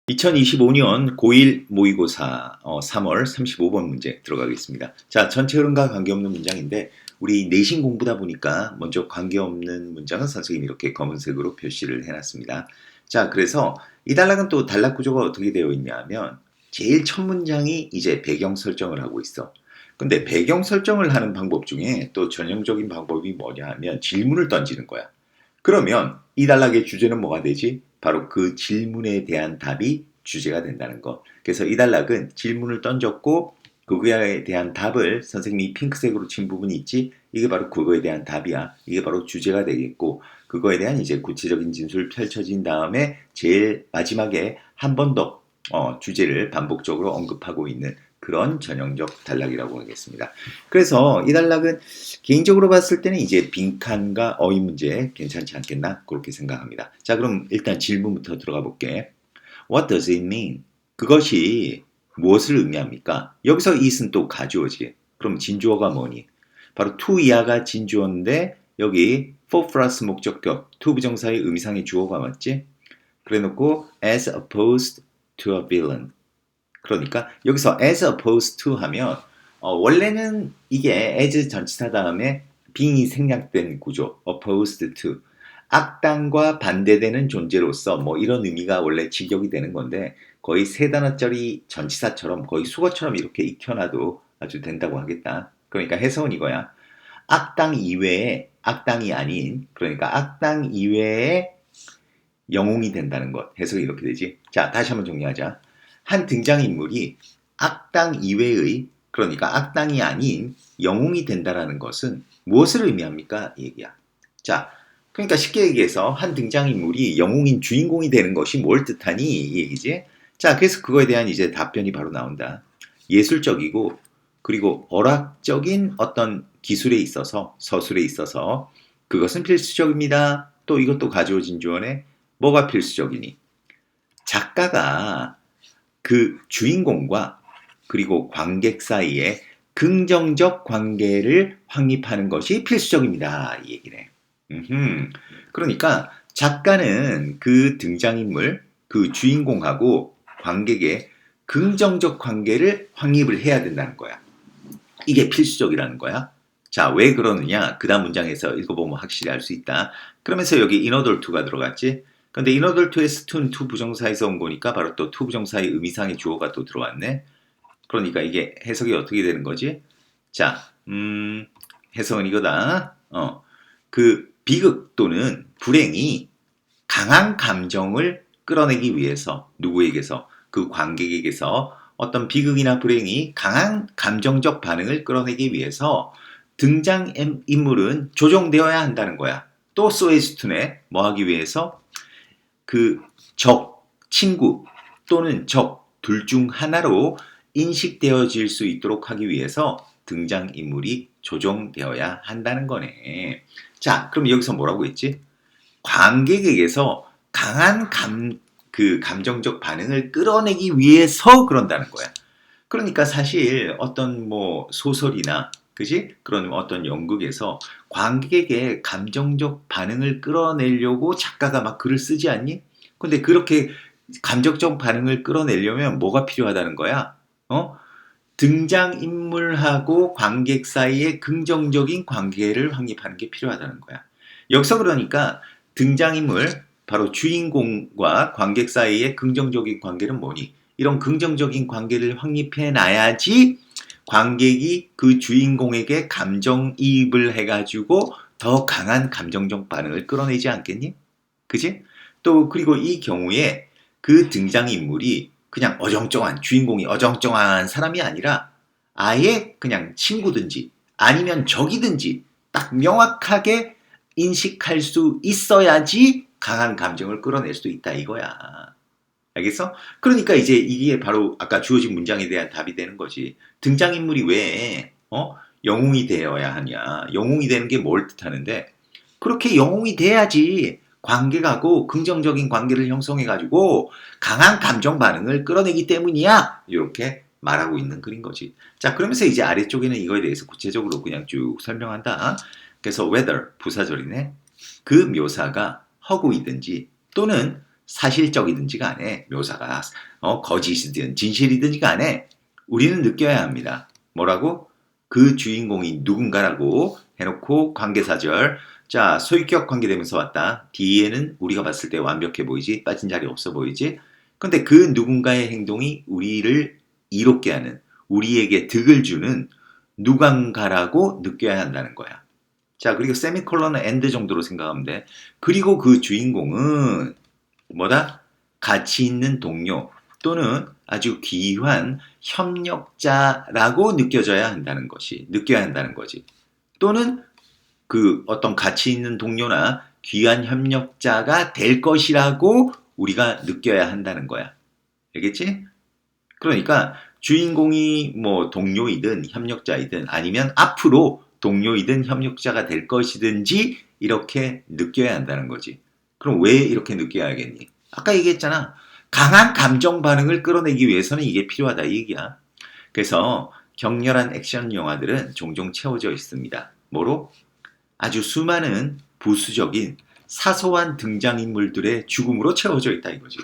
2025년 고1 모의고사 3월 35번 문제 들어가겠습니다. 자, 전체 흐름과 관계없는 문장인데 우리 내신 공부다 보니까 먼저 관계없는 문장은 선생님이 이렇게 검은색으로 표시를 해놨습니다. 자, 그래서 이 단락은 또 단락 구조가 어떻게 되어 있냐면 제일 첫 문장이 이제 배경 설정을 하고 있어. 근데 배경 설정을 하는 방법 중에 또 전형적인 방법이 뭐냐 하면 질문을 던지는 거야. 그러면 이 단락의 주제는 뭐가 되지? 바로 그 질문에 대한 답이 주제가 된다는 것. 그래서 이 단락은 질문을 던졌고 그거에 대한 답을 선생님이 핑크색으로 친 부분이 있지? 이게 바로 그거에 대한 답이야. 이게 바로 주제가 되겠고 그거에 대한 이제 구체적인 진술이 펼쳐진 다음에 제일 마지막에 한 번 더 주제를 반복적으로 언급하고 있는 그런 전형적 단락이라고 하겠습니다. 그래서 이 단락은 개인적으로 봤을 때는 이제 빈칸과 어휘 문제 괜찮지 않겠나 그렇게 생각합니다. 자, 그럼 일단 질문부터 들어가 볼게. What does it mean? 그것이 무엇을 의미합니까? 여기서 it은 또 가주어지. 그럼 진주어가 뭐니? 바로 to 이하가 진주어인데 여기 for 플러스 목적격 to 부정사의 의미상의 주어가 맞지? 그래 놓고 as opposed to a villain. 그러니까 여기서 as opposed to 하면 원래는 이게 as 전치사 다음에 being이 생략된 구조 opposed to 악당과 반대되는 존재로서 뭐 이런 의미가 원래 직역이 되는 건데 거의 세 단어짜리 전치사처럼 거의 수거처럼 이렇게 익혀놔도 아주 된다고 하겠다. 그러니까 해석은 이거야. 악당 이외에 악당이 아닌 그러니까 악당 이외에 영웅이 된다는 것. 해석이 이렇게 되지. 자, 다시 한번 정리하자. 한 등장인물이 악당 이외의 그러니까 악당이 아닌 영웅이 된다라는 것은 무엇을 의미합니까? 이 얘기야. 자, 그러니까 쉽게 얘기해서 한 등장인물이 영웅인 주인공이 되는 것이 뭘 뜻하니? 이 얘기지. 자, 그래서 그거에 대한 이제 답변이 바로 나온다. 예술적이고 그리고 어학적인 어떤 기술에 있어서 서술에 있어서 그것은 필수적입니다. 또 이것도 가져오진 주어네. 뭐가 필수적이니? 작가가 그 주인공과 그리고 관객 사이에 긍정적 관계를 확립하는 것이 필수적입니다. 이 얘기네. 그러니까 작가는 그 등장인물, 그 주인공하고 관객의 긍정적 관계를 확립을 해야 된다는 거야. 이게 필수적이라는 거야. 자, 왜 그러느냐? 그 다음 문장에서 읽어보면 확실히 알 수 있다. 그러면서 여기 in order to가 들어갔지? 근데 in order to에서 to는 to 부정사에서 온 거니까 바로 또 to 부정사의 의미상의 주어가 또 들어왔네. 그러니까 이게 해석이 어떻게 되는 거지? 자, 해석은 이거다. 그 비극 또는 불행이 강한 감정을 끌어내기 위해서 누구에게서 그 관객에게서 어떤 비극이나 불행이 강한 감정적 반응을 끌어내기 위해서 등장인물은 조정되어야 한다는 거야. 또 소에스툰에 뭐 하기 위해서 그 적, 친구 또는 적 둘 중 하나로 인식되어질 수 있도록 하기 위해서 등장인물이 조정되어야 한다는 거네. 자, 그럼 여기서 뭐라고 했지? 관객에게서 강한 감정적 반응을 끌어내기 위해서 그런다는 거야. 그러니까 사실 어떤 뭐 소설이나 그지? 그런 어떤 연극에서 관객에게 감정적 반응을 끌어내려고 작가가 막 글을 쓰지 않니? 근데 그렇게 감정적 반응을 끌어내려면 뭐가 필요하다는 거야? 등장인물하고 관객 사이에 긍정적인 관계를 확립하는 게 필요하다는 거야. 여기서 그러니까 등장인물, 바로 주인공과 관객 사이의 긍정적인 관계는 뭐니? 이런 긍정적인 관계를 확립해 놔야지 관객이 그 주인공에게 감정이입을 해가지고 더 강한 감정적 반응을 끌어내지 않겠니? 그지? 또 그리고 이 경우에 그 등장인물이 그냥 어정쩡한 주인공이 어정쩡한 사람이 아니라 아예 그냥 친구든지 아니면 적이든지 딱 명확하게 인식할 수 있어야지 강한 감정을 끌어낼 수 있다 이거야. 알겠어? 그러니까 이제 이게 바로 아까 주어진 문장에 대한 답이 되는 거지. 등장인물이 왜 영웅이 되어야 하냐. 영웅이 되는 게 뭘 뜻하는데 그렇게 영웅이 돼야지 관객하고 긍정적인 관계를 형성해가지고 강한 감정 반응을 끌어내기 때문이야. 이렇게 말하고 있는 글인 거지. 자, 그러면서 이제 아래쪽에는 이거에 대해서 구체적으로 그냥 쭉 설명한다. 그래서 whether 부사절이네. 그 묘사가 허구이든지 또는 사실적이든지 간에 묘사가 거짓이든 진실이든지 간에 우리는 느껴야 합니다. 뭐라고? 그 주인공이 누군가라고 해놓고 관계사절. 자, 소유격 관계되면서 왔다. 뒤에는 우리가 봤을 때 완벽해 보이지? 빠진 자리 없어 보이지? 근데 그 누군가의 행동이 우리를 이롭게 하는, 우리에게 득을 주는 누군가라고 느껴야 한다는 거야. 자, 그리고 세미콜론은 엔드 정도로 생각하면 돼. 그리고 그 주인공은 뭐다? 가치 있는 동료 또는 아주 귀한 협력자라고 느껴야 한다는 거지. 또는 그 어떤 가치 있는 동료나 귀한 협력자가 될 것이라고 우리가 느껴야 한다는 거야. 알겠지? 그러니까 주인공이 뭐 동료이든 협력자이든 아니면 앞으로 동료이든 협력자가 될 것이든지 이렇게 느껴야 한다는 거지. 그럼 왜 이렇게 느껴야겠니? 아까 얘기했잖아. 강한 감정 반응을 끌어내기 위해서는 이게 필요하다 이 얘기야. 그래서 격렬한 액션 영화들은 종종 채워져 있습니다. 뭐로? 아주 수많은 부수적인 사소한 등장인물들의 죽음으로 채워져 있다 이거지.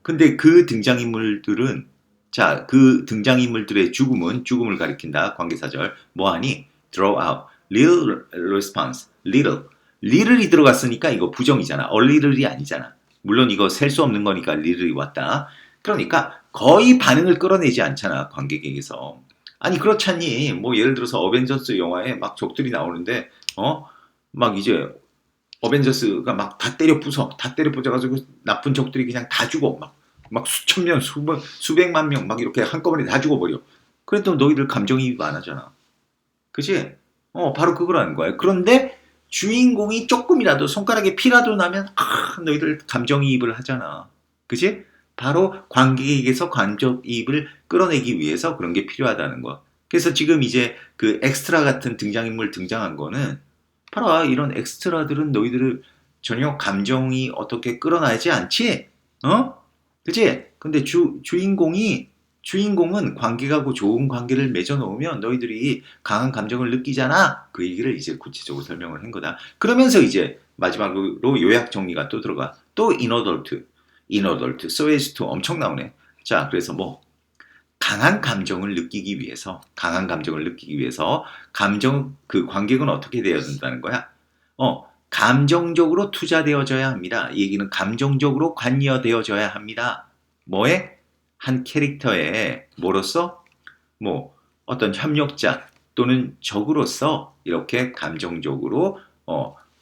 근데 그 등장인물들은 자, 그 등장인물들의 죽음을 가리킨다. 관계사절. 뭐하니? draw out. little response. little이 들어갔으니까 이거 부정이잖아. a little이 아니잖아. 물론 이거 셀 수 없는 거니까 little이 왔다. 그러니까 거의 반응을 끌어내지 않잖아. 관객에게서. 아니 그렇잖니. 뭐 예를 들어서 어벤져스 영화에 막 적들이 나오는데 막 이제 어벤져스가 막 다 때려 부숴가지고 나쁜 적들이 그냥 다 죽어. 막 수천 명, 수백만 명 막 이렇게 한꺼번에 다 죽어버려. 그래도 너희들 감정이입 안 하잖아. 그치? 바로 그거라는 거야. 그런데 주인공이 조금이라도 손가락에 피라도 나면 너희들 감정이입을 하잖아. 그치? 바로 관객에게서 감정이입을 끌어내기 위해서 그런 게 필요하다는 거야. 그래서 지금 이제 그 엑스트라 같은 등장인물 등장한 거는 봐라 이런 엑스트라들은 너희들을 전혀 감정이 어떻게 끌어나지 않지? 그치? 근데 주인공은 관객하고 좋은 관계를 맺어놓으면 너희들이 강한 감정을 느끼잖아. 그 얘기를 이제 구체적으로 설명을 한 거다. 그러면서 이제 마지막으로 요약 정리가 또 들어가. 또 인어덜트, so as to 엄청 나오네. 자, 그래서 뭐 강한 감정을 느끼기 위해서 그 관객은 어떻게 되어야 된다는 거야? 감정적으로 투자되어져야 합니다. 이 얘기는 감정적으로 관여되어져야 합니다. 뭐에? 한 캐릭터에 뭐로서? 뭐 어떤 협력자 또는 적으로서 이렇게 감정적으로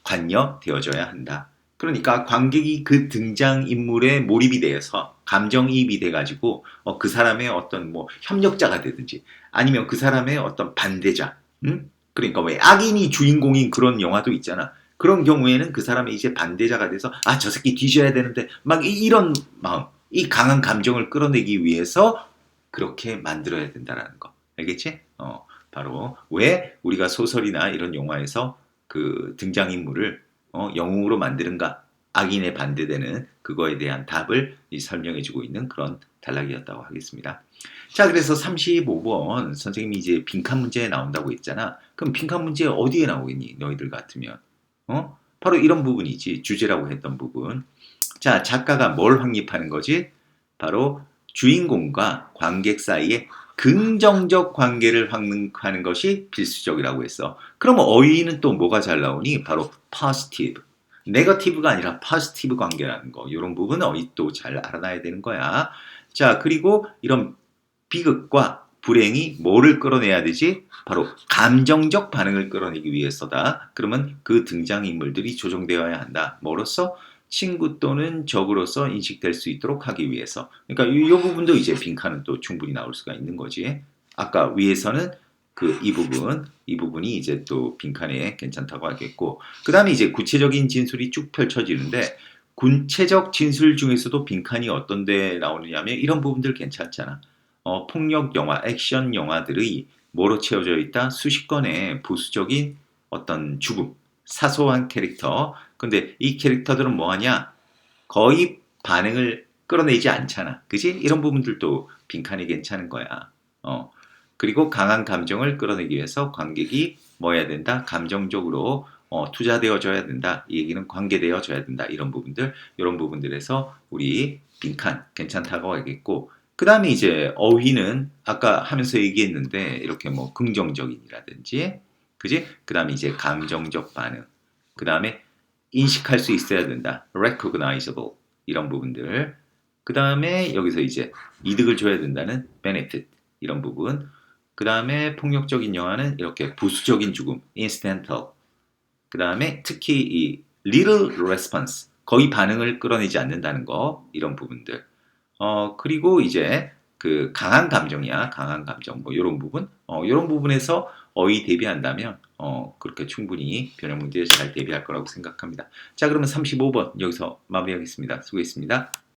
관여되어져야 한다. 그러니까 관객이 그 등장인물에 몰입이 되어서 감정이입이 돼가지고 그 사람의 어떤 뭐 협력자가 되든지 아니면 그 사람의 어떤 반대자, 그러니까 왜 악인이 주인공인 그런 영화도 있잖아. 그런 경우에는 그 사람이 이제 반대자가 돼서 저 새끼 뒤져야 되는데 막 이런 마음, 이 강한 감정을 끌어내기 위해서 그렇게 만들어야 된다는 거. 알겠지? 바로 왜 우리가 소설이나 이런 영화에서 그 등장인물을 영웅으로 만드는가? 악인에 반대되는 그거에 대한 답을 설명해주고 있는 그런 단락이었다고 하겠습니다. 자, 그래서 35번 선생님이 이제 빈칸 문제에 나온다고 했잖아. 그럼 빈칸 문제 어디에 나오겠니? 너희들 같으면. 바로 이런 부분이지. 주제라고 했던 부분. 자, 작가가 뭘 확립하는 거지? 바로 주인공과 관객 사이에 긍정적 관계를 확립하는 것이 필수적이라고 했어. 그럼 어휘는 또 뭐가 잘 나오니? 바로 positive. 네거티브가 아니라 positive 관계라는 거. 이런 부분은 어휘 또 잘 알아놔야 되는 거야. 자, 그리고 이런 비극과 불행이 뭐를 끌어내야 되지? 바로 감정적 반응을 끌어내기 위해서다. 그러면 그 등장인물들이 조정되어야 한다. 뭐로써? 친구 또는 적으로서 인식될 수 있도록 하기 위해서. 그러니까 이 부분도 이제 빈칸은 또 충분히 나올 수가 있는 거지. 아까 위에서는 이 부분이 이제 또 빈칸에 괜찮다고 하겠고, 그 다음에 이제 구체적인 진술이 쭉 펼쳐지는데, 구체적 진술 중에서도 빈칸이 어떤 데 나오느냐면 이런 부분들 괜찮잖아. 폭력 영화, 액션 영화들이 뭐로 채워져 있다? 수십 건의 부수적인 어떤 죽음, 사소한 캐릭터. 근데 이 캐릭터들은 뭐하냐? 거의 반응을 끌어내지 않잖아. 그지? 이런 부분들도 빈칸이 괜찮은 거야. 그리고 강한 감정을 끌어내기 위해서 관객이 뭐 해야 된다? 감정적으로 투자되어져야 된다. 이 얘기는 관계되어져야 된다. 이런 부분들, 이런 부분들에서 우리 빈칸 괜찮다고 하겠고, 그 다음에 이제 어휘는 아까 하면서 얘기했는데 이렇게 뭐 긍정적인이라든지, 그지? 그 다음에 이제 감정적 반응, 그 다음에 인식할 수 있어야 된다. recognizable 이런 부분들. 그 다음에 여기서 이제 이득을 줘야 된다는 benefit 이런 부분. 그 다음에 폭력적인 영화는 이렇게 부수적인 죽음, incidental. 그 다음에 특히 이 little response, 거의 반응을 끌어내지 않는다는 거, 이런 부분들. 그리고 이제 그 강한 감정이야, 강한 감정, 뭐 이런 부분, 이런 부분에서 어휘 대비한다면, 그렇게 충분히 변형 문제에 잘 대비할 거라고 생각합니다. 자, 그러면 35번 여기서 마무리하겠습니다. 수고했습니다.